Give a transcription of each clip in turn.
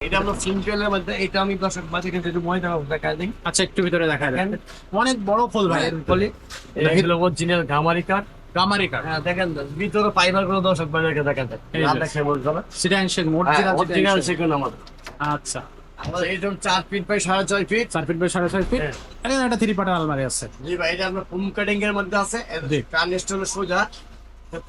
এটা আমরা সিম্পলের মধ্যে এটা আমি দর্শক মাঝে কিন্তু একটু ময়দা দেখা দিই। আচ্ছা, একটু ভিতরে দেখা যায় অনেক বড় ফুল ভাই এর বলি এটা হলো অরিজিনাল গামারি কাঠ। গামারি কাঠ। হ্যাঁ দেখেন ভিতরে ফাইবার গুলো দর্শক বাজারকে দেখা যায়। এই যে। না দেখে বলতে হবে সিটাইন শেক অরিজিনাল সেগুন আমাদের। আচ্ছা, আমাদের এইরকম 4 feet by 6.5 feet. 4 feet by 6.5 feet. হ্যাঁ। এখানে একটা 3 পার্টের আলমারি আছে। জি ভাই এটা আমরা ফুম কাটিং এর মধ্যে আছে। জি। কানেস্ট হলো সোজা।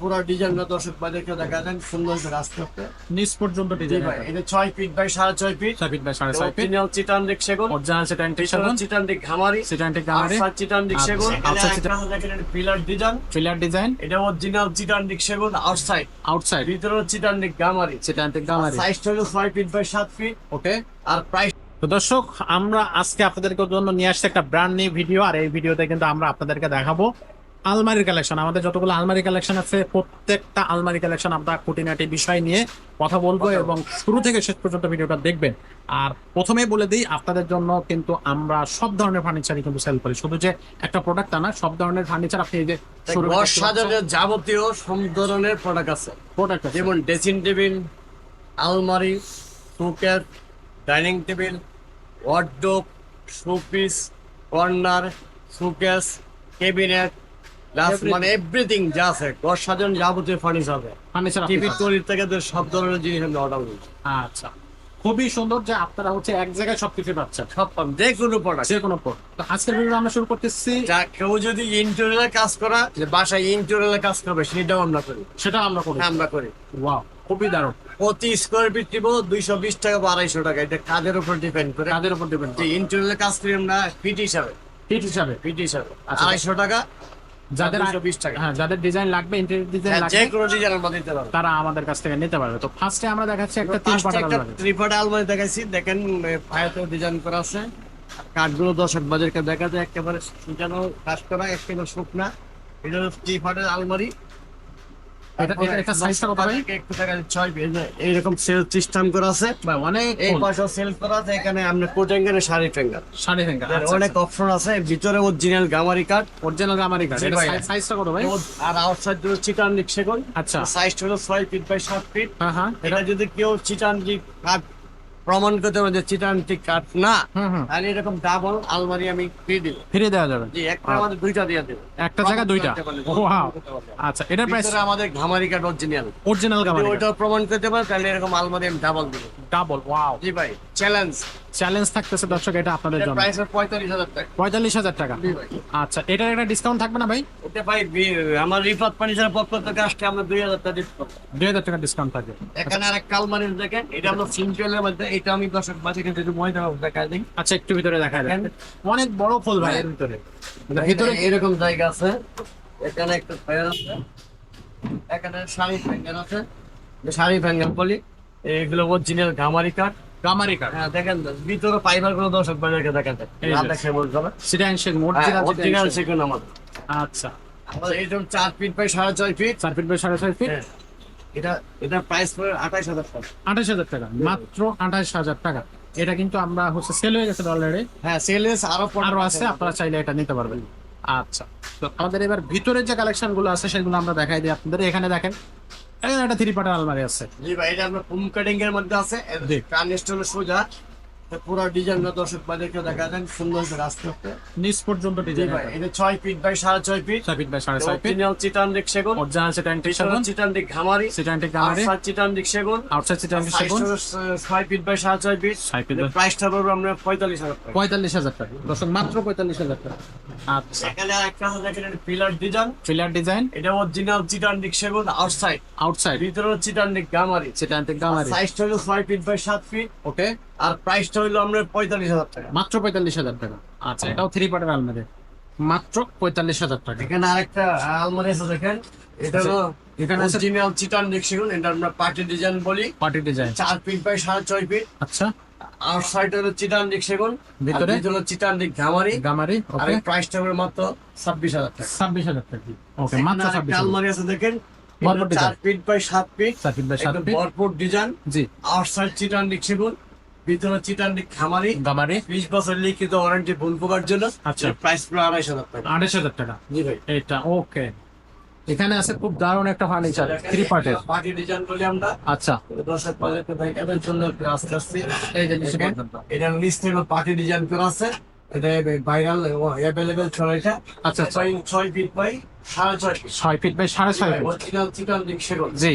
পুরো ডিজাইনটা দর্শক বাজারকে দেখা যায় সুন্দর করে আসতে হবে। নিচ পর্যন্ত জি ডিজাইন ভাই এটা 6 feet by 6.5 feet. 6 feet by 6.5 feet. Original চিটানডিক সেগুন। অরিজিনাল সিটাইন পিছনে চিটানডিক ঘামারি। সিটাইন গামারি। আউটসাইড চিটানডিক সেগুন। আউটসাইড এটা দেখেন পিলার ডিজাইন। Filler design. এটা অরিজিনাল চিটানডিক সেগুন আউটসাইড। আউটসাইড ভিতরে চিটানডিক গামারি। সিটাইন গামারি। সাইজটা হলো 6 ফিট বাই 7 ফিট। ওকে। আর প্রাইস তো দর্শক, আমরা আজকে আপনাদের জন্য নিয়ে আসছি একটা ব্র্যান্ড নিউ ভিডিও। আর এই ভিডিওতে কিন্তু আমরা আপনাদেরকে দেখাবো আলমারির কালেকশন। আমাদের যতগুলো আলমারি কালেকশন আছে প্রত্যেকটা আলমারি কালেকশন আমরা খুঁটিনাটি বিষয় নিয়ে কথা বলবো এবং শুরু থেকে শেষ পর্যন্ত ভিডিওটা দেখবেন। আর প্রথমেই বলে দিই, আপনাদের জন্য কিন্তু আমরা সব ধরনের ফার্নিচারই কিন্তু সেল করি, শুধু যে একটা প্রোডাক্ট তা না, সব ধরনের ফার্নিচার আপনি এই যে ঘর সাজানোর যাবতীয় সব ধরনের প্রোডাক্ট আছে। প্রোডাক্ট যেমন ড্রেসিং টেবিল, আলমারি, showcase, dining table, wardrobe, showpiece, corner, showcase, cabinet, glass, মানে এভরিথিং যা আছে ঘর সাজানোর যাবতীয় ফার্নিচার আছে। ফার্নিচার টিভি তৈরির থেকে সব ধরনের জিনিস আমরা অর্ডার করি। আচ্ছা, খুবই সুন্দর যে আপনারা হচ্ছে এক জায়গায় সবকিছু পাচ্ছেন, সব পাবেন, যে কোনো প্রোডাক্ট। যে কোনো প্রোডাক্ট। তো আজকের ভিডিও আমরা শুরু করতেছি, যা কেউ যদি ইন্টেরিয়র কাজ করা, যে বাসায় ইন্টেরিয়র কাজ করবে সেটাও আমরা করি। সেটা আমরা করি। আমরা করি। ওয়াও, খুবই দারুণ। প্রতি স্কোয়ার ফিট দিব 220 টাকা বা 250 টাকা, এটা কাজের উপর ডিপেন্ড করে। কাদের উপর ডিপেন্ড যে ইন্টেরিয়র কাজ করি আমরা ফিট হিসাবে, ফিট হিসাবে। ফিট হিসাবে আচ্ছা। 250 টাকা, যাদের 220 টাকা। হ্যাঁ, যাদের ডিজাইন লাগবে, ইন্টেরিয়র ডিজাইন হ্যাঁ, যে লাগবে, কোনো ডিজাইন আমরা দিতে পারবো। তারা আমাদের কাছ থেকে নিতে পারবে। তো ফার্স্টে আমরা দেখাচ্ছি একটা 3 পার্টের আলমারি। 3 পার্ট আলমারি দেখাইছি, দেখেন পায়াতে ডিজাইন করা আছে। কাঠগুলো দর্শক বাজারকে দেখা যায় একেবারে সুজানো কাজ করা, একেবারে শুকনা। এটা 3 পার্টের আলমারি। এটা সাইজটা কত ভাই? একটু দেখা যায় 6 ফিট। এইরকম সেল সিস্টেম করা আছে। ভাই অনেক এই পাশে সেল করা আছে, এখানে আপনি কোটেঙ্গারে শাড়ি ফিঙ্গার। সাড়ে ফিঙ্গার। অনেক অপশন আছে। ভিতরে অরিজিনাল গামারি কাঠ, অরিজিনাল গামারি কাঠ। জি এটা ভাই। সাইজটা কত ভাই? আর আউটসাইড হলো চিটানডিক সেগুন। আচ্ছা। সাইজ হলো 6 ফিট বাই 7 ফিট। হ্যাঁ হ্যাঁ। এটা যদি কেউ চিটানডিক কাঠ প্রমাণ করতে পারে যে চিটানডিক কাঠ না, হুম। আর এরকম ডাবল আলমারি আমি ফ্রি দিব। ফিরে দেওয়া যাবে। জি, একটা আমাদের দুইটা দিয়ে দেব। একটা জায়গা দুইটা। ওয়াও। আচ্ছা, এটার প্রাইস? ভিতরে আমাদের ঘামারি কাঠ অরিজিনাল। অরিজিনাল যদি গামারি কাঠ। ওইটা প্রমাণ করতে পারে তাহলে এরকম আলমারি আমি ডাবল দিব। ডাবল। ওয়াও। জি ভাই, চ্যালেঞ্জ। চ্যালেঞ্জ থাকতেছে দর্শক, এটা আপনাদের জন্য। প্রাইস 45,000 টাকা। 45,000 টাকা। জি ভাই। আচ্ছা, এটার একটা ডিসকাউন্ট থাকবে না ভাই? ওটা ভাই আমার রিফাত ফার্নিচারের পক্ষ থেকে আসলে আমরা 2,000 টাকা ডিসকাউন্ট। 2,000 টাকা ডিসকাউন্ট থাকবে। এখানে আরেকটা আলমারি দেখেন, এটা আমরা সিম্পলের মধ্যে, এটা আমি দর্শক মাঝে কিন্তু একটু ময়দা দেখা দিই। আচ্ছা, একটু ভিতরে দেখা যায় অনেক বড় ফুল ভাই এর ভিতরে। ভিতরে এরকম জায়গা আছে, এখানে একটা ফায়ার আছে, এখানে শাড়ি ফ্যাঙ্গার আছে। শাড়ি ফ্যাঙ্গার বলি, এগুলো অরিজিনাল ঘামারি কাঠ। গামারি কাঠ। হ্যাঁ দেখেন ভিতরে ফাইবার গুলো দর্শক বাজারকে দেখা যায়। এই যে। না দেখে বলতে হবে। সিটাইন শেক অরিজিনাল সেগুন আমাদের। আচ্ছা, আমাদের এইরকম 4 feet by 6.5 feet. 4 feet by 6.5 feet. হ্যাঁ। এটা প্রাইস পড়ে 28,000 টাকা। 28,000 টাকা, মাত্র 28,000 টাকা। এটা কিন্তু আমরা হচ্ছে সেল হয়ে গেছে অলরেডি। হ্যাঁ, সেলেস আরো আছে, আপনারা চাইলে এটা নিতে পারবেন। আচ্ছা, তো আমাদের এবার ভিতরের যে কালেকশন গুলো আছে সেগুলো আমরা দেখাই দিই আপনাদের। এখানে দেখেন, এখানে একটা 3 পার্টের আলমারি আছে। জি ভাই, এটা আমরা ফুম কাটিং এর মধ্যে আছে। জি। কানেস্ট হলো সোজা। পুরো ডিজাইনটা দর্শক বাজারকে দেখা যায় সুন্দর করে আসতে হবে। নিচ পর্যন্ত জি ডিজাইন। ভাই, এটা 6 feet by 6.5 feet. 6 feet by 6.5 feet. Original চিটানডিক সেগুন। অরিজিনাল সিটাইন চিটানডিক ঘামারি। সিটাইন গামারি। আউটসাইড চিটানডিক সেগুন। আউটসাইড সিটাইন সাইজ সেগুন। হলো 6 feet by 6.5 feet. 6 feet by প্রাইসটা পড়বে আমরা 45,000 টাকা। 45,000 টাকা। দর্শক, মাত্র 45,000 টাকা। আচ্ছা, এখানে আরেকটা আছে, দেখেন পিলার ডিজাইন। Filler design. এটা অরিজিনাল চিটানডিক সেগুন আউটসাইড। আউটসাইড ভিতরে চিটানডিক ঘামারি। সিটাইন গামারি। সাইজটা হলো 6 ফিট বাই 7 ফিট। ওকে, আর প্রাইসটা হলো আমরা 45,000 টাকা। মাত্র 45,000 টাকা। আচ্ছা, এটাও 3 পার্টের আলমারি, মাত্র 45,000 টাকা। এখানে আরেকটা আলমারি আছে দেখেন, এটা হলো এখানে আছে অরিজিনাল চিটানডিক সেগুন। এটা আমরা পার্টি ডিজাইন বলি। Party design. 4 feet by 6.5 feet. আচ্ছা, আউটসাইড হলো চিটানডিক সেগুন, ভিতরে? হলো চিটানডিক ঘামারি। গামারি। আর ওকে, এই প্রাইসটা হলো মাত্র 26,000 টাকা। 26,000 টাকা। ওকে, মাত্র এখানে আরেকটা 26,000। আলমারি আছে দেখেন, ভরপুর 4 design. Feet by 7 feet. 4 feet by 7 feet. ভরপুর ডিজাইন। জি, আউটসাইড চিটানডিক সেগুন, ভিতরে চিটানডিক ঘামারি। গামারি। 20 বছর লিখিত ওয়ারেন্টি ভুল পোকার জন্য। আচ্ছা। প্রাইস পুরো 28,000 টাকা। 28,000 টাকা। জি ভাই। এটা ওকে। এখানে আছে খুব দারুণ একটা ফার্নিচার, 3 পার্টের। পার্টি ডিজাইন বলি আমরা। আচ্ছা, দর্শক বাজারকে দেখানোর জন্য একটু আস্তে আস্তে এই যে নিচে দেখেন, পর্যন্ত। এটা লিস্টের পার্টি ডিজাইন করা আছে। এটা ভাইরাল অ্যাভেলেবেল চলে এটা। আচ্ছা, আচ্ছা। 6 feet by 6.5 feet. 6 feet by 6.5 feet. Original চিকন দিক সেগুন। জি,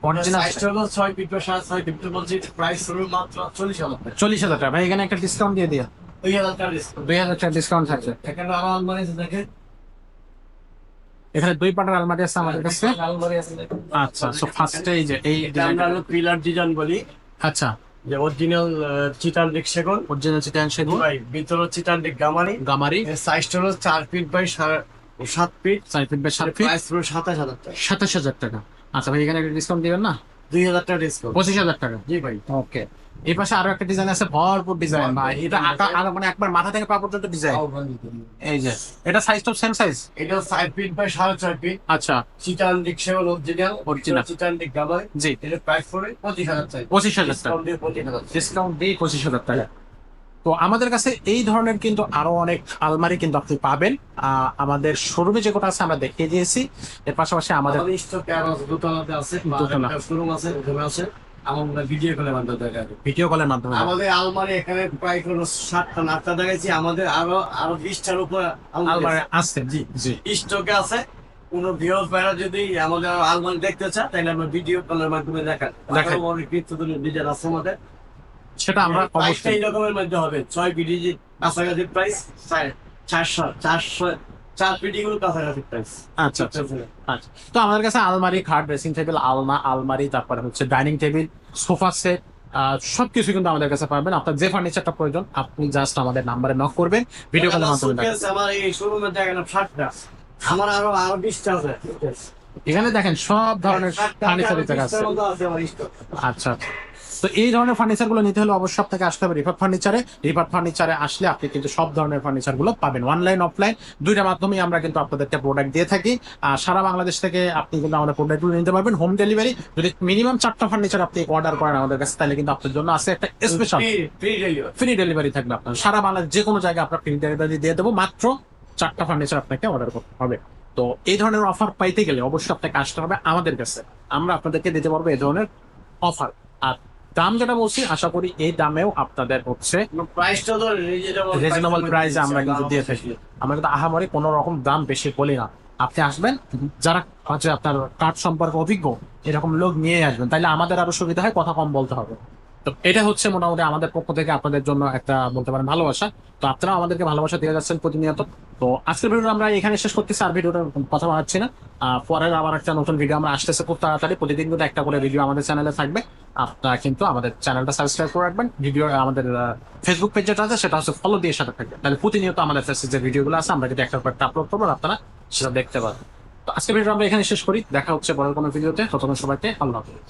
অরিজিনাল সাইজটা হলো 6 ফিট বাই 6.5 ফিট। বলছি প্রাইস হলো মাত্র 40,000 টাকা। 40,000 টাকা। ভাই এখানে একটা ডিসকাউন্ট দিয়ে দিও, 2,000 টাকা ডিসকাউন্ট। 2,000 টাকা ডিসকাউন্ট থাকছে। এখানে আরো আলমারি আছে দেখেন। এখানে 2 পার্টের আলমারি আছে আমাদের কাছে। আলমারি আছে দেখেন। আচ্ছা, সো ফার্স্টে এই যে এই এটা আমরা হলো পিলার ডিজাইন বলি। আচ্ছা, যে অরিজিনাল চিটান দিক সেগুন। অরিজিনাল চিটান সেগুন, ভাই ভিতরে চিটান দিক গামারি। গামারি। এর সাইজটা হলো 4 feet by 7 feet. 4 feet by 7 feet, price হলো 27,000 টাকা। 27,000 টাকা। আচ্ছা ভাই, এখানে একটা ডিসকাউন্ট দিবেন না? 2,000 টাকা ডিসকাউন্ট। 25,000 টাকা। জি ভাই। ওকে। এই পাশে আরো একটা ডিজাইন আছে, ভরপুর ডিজাইন ভাই। এটা আর মানে একবার মাথা থেকে পা পর্যন্ত ডিজাইন। এই যে এটা সাইজ তো সেম সাইজ। এটা 5 ফিট বাই 6.5 ফিট। আচ্ছা, চিটান দিক সেগুন অরিজিনাল। Original। চিটান দিক গামারি। জি, এটা প্রাইস পড়ে 25,000 টাকা। 25,000 টাকা। ডিসকাউন্ট দিয়ে 25,000 টাকা। ডিসকাউন্ট দিয়ে 25,000 টাকা। তো আমাদের কাছে এই ধরনের কিন্তু আরো অনেক আলমারি কিন্তু আপনি পাবেন। আমাদের শোরুমে যে কোটা আছে আমরা দেখিয়ে দিয়েছি। এর পাশাপাশি আমাদের আমাদের স্টকে আরো দোতলাতে আছে, দোতলা। শোরুম আছে, ওখানে আছে। আমরা ভিডিও কলে মাধ্যমে দেখাবো। ভিডিও কলের মাধ্যমে। আমাদের আলমারি এখানে প্রায় কোনো 7টা 8টা দেখাচ্ছি। আমাদের আরো 20টার উপর আলমারি আছে। জি জি, স্টকে আছে। কোনো ভিউয়ার্স ভাইরা যদি আমাদের আলমারি দেখতে চায় তাহলে আমরা ভিডিও কলের মাধ্যমে দেখান। দেখাই। অনেক ডিজাইন আছে আমাদের। সেটা আমরা প্রাইসটা অবশ্যই এই রকমের মধ্যে হবে। 6 পিডি কাছাকাছি প্রাইস, 4 পিডি গুলো কাছাকাছি প্রাইস। আচ্ছা আচ্ছা আচ্ছা। তো আমাদের কাছে আলমারি, খাট, ড্রেসিং টেবিল, আলনা, আলমারি, তারপরে হচ্ছে ডাইনিং টেবিল, সোফা সেট, সবকিছু কিন্তু আমাদের কাছে পাবেন। আপনার যে ফার্নিচারটা প্রয়োজন আপনি জাস্ট আমাদের নাম্বারে নক করবেন, ভিডিও কলের মাধ্যমে দেখাবেন। সুটকেস আমার এই শোরুমে দেখেন 60টা। আমার আরো 20টা আছে। এখানে দেখেন সব ধরনের ফার্নিচার আছে। আচ্ছা, তো এই ধরনের ফার্নিচার গুলো নিতে হলে অবশ্যই আপনাকে আসতে হবে রিফাত ফার্নিচারে। রিফাত ফার্নিচারে আসলে আপনি কিন্তু সব ধরনের ফার্নিচার গুলো পাবেন, অনলাইন অফলাইন দুইটার মাধ্যমেই আমরা কিন্তু আপনাদেরকে প্রোডাক্ট দিয়ে থাকি। আর সারা বাংলাদেশ থেকে আপনি কিন্তু আমাদের প্রোডাক্ট গুলো নিতে পারবেন হোম ডেলিভারি। যদি মিনিমাম 4টা ফার্নিচার আপনি অর্ডার করেন আমাদের কাছে, তাহলে কিন্তু আপনার জন্য আছে একটা স্পেশাল ফ্রি ডেলিভারি থাকবে। আপনার সারা বাংলাদেশ যে কোনো জায়গায় আপনার ফ্রি ডেলিভারি দিয়ে দেবো, মাত্র 4টা ফার্নিচার আপনাকে অর্ডার করতে হবে। তো এই ধরনের অফার পাইতে গেলে অবশ্যই আপনাকে আসতে হবে আমাদের কাছে। আমরা আপনাদেরকে দিতে পারবো এই ধরনের অফার। আর দাম যেটা বলছি, আশা করি এই দামেও আপনাদের হচ্ছে প্রাইসটা তো রিজনেবল প্রাইসে আমরা কিন্তু দিয়ে থাকি। আমরা কিন্তু আহামরি কোনো রকম দাম বেশি বলি না। আপনি আসবেন, যারা হচ্ছে আপনার কার্ড সম্পর্কে অভিজ্ঞ এরকম লোক নিয়ে আসবেন, তাইলে আমাদের আরো সুবিধা হয়, কথা কম বলতে হবে। তো এটা হচ্ছে মোটামুটি আমাদের পক্ষ থেকে আপনাদের জন্য একটা বলতে পারেন ভালোবাসা। তো আপনারা আমাদেরকে ভালোবাসা দিয়ে যাচ্ছেন প্রতিনিয়ত। তো আজকের ভিডিও আমরা এখানে শেষ করতেছি, আর ভিডিওটা কথা বাড়াচ্ছি না। পরের আবার একটা নতুন ভিডিও আমরা আসতেছে খুব তাড়াতাড়ি। প্রতিদিন কিন্তু একটা করে ভিডিও আমাদের চ্যানেলে থাকবে। আপনারা কিন্তু আমাদের চ্যানেলটা সাবস্ক্রাইব করে রাখবেন। ভিডিও আমাদের ফেসবুক পেজ যেটা আছে সেটা হচ্ছে ফলো দিয়ে সাথে থাকবে, তাহলে প্রতিনিয়ত আমাদের কাছে যে ভিডিওগুলো আছে আমরা কিন্তু একটা করে আপলোড করবো, আপনারা সেটা দেখতে পাবেন। তো আজকের ভিডিও আমরা এখানে শেষ করি। দেখা হচ্ছে পরের কোনো ভিডিওতে। ততক্ষণ সবাইকে আল্লাহ হাফেজ।